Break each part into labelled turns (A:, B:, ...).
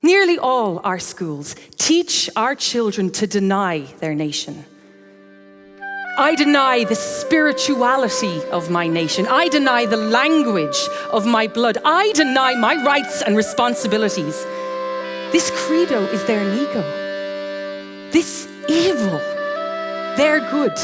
A: Nearly all our schools teach our children to deny their nation. I deny the spirituality of my nation. I deny the language of my blood. I deny my rights and responsibilities. This credo is their ego. This evil, their good.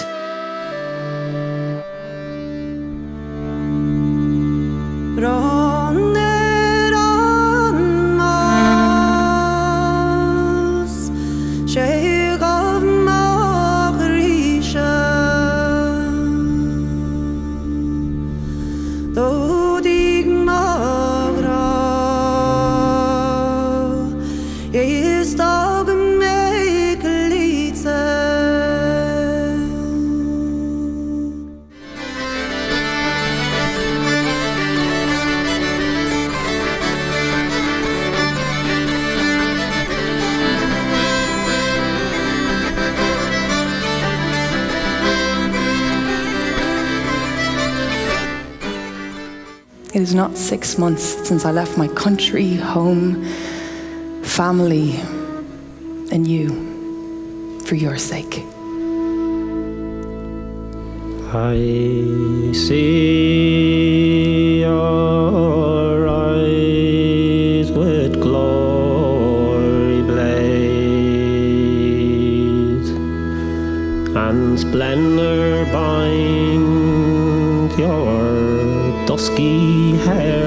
A: It is not 6 months since I left my country, home, family, and you, for your sake.
B: I see your eyes with glory blaze, and splendor bind your dusky hair.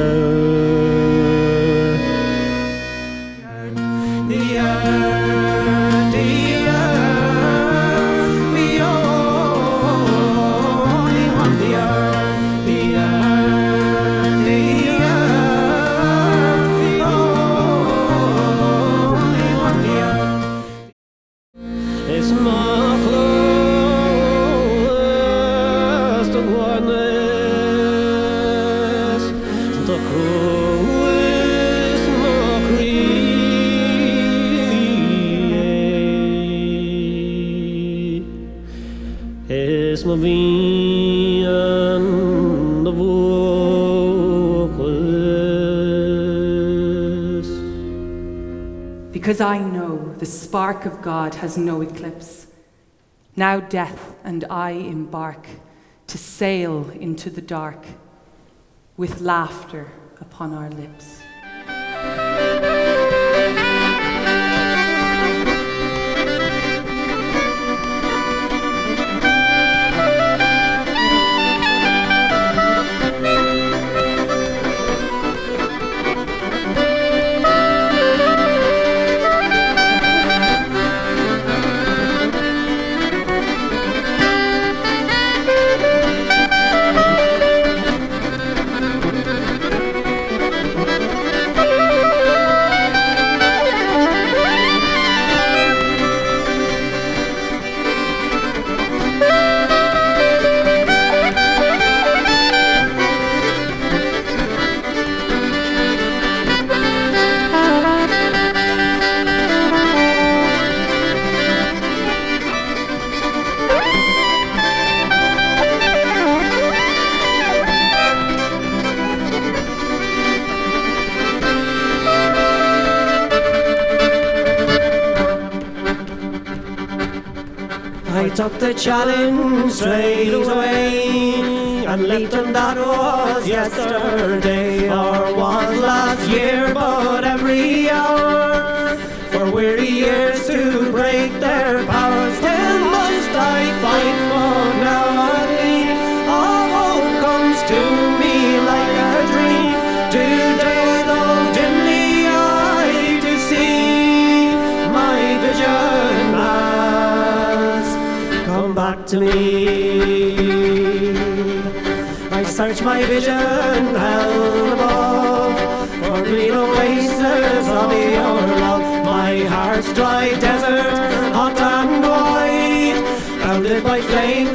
B: The earth, we only want the earth, we only want the earth. It's my close to one. The crow is not really is my vision of workers.
A: Because I know the spark of God has no eclipse. Now death and I embark to sail into the dark, with laughter upon our lips.
B: I took the challenge straight away and leaped, and that was yesterday, or was last year, but every hour for weary years to break their power. Still must I fight, but now at least all hope comes to me like a dream. Today, though dimly I do see, my vision has come back to me. I search my vision held above for green oases of your love. My heart's dry desert, hot and white, bounded by flame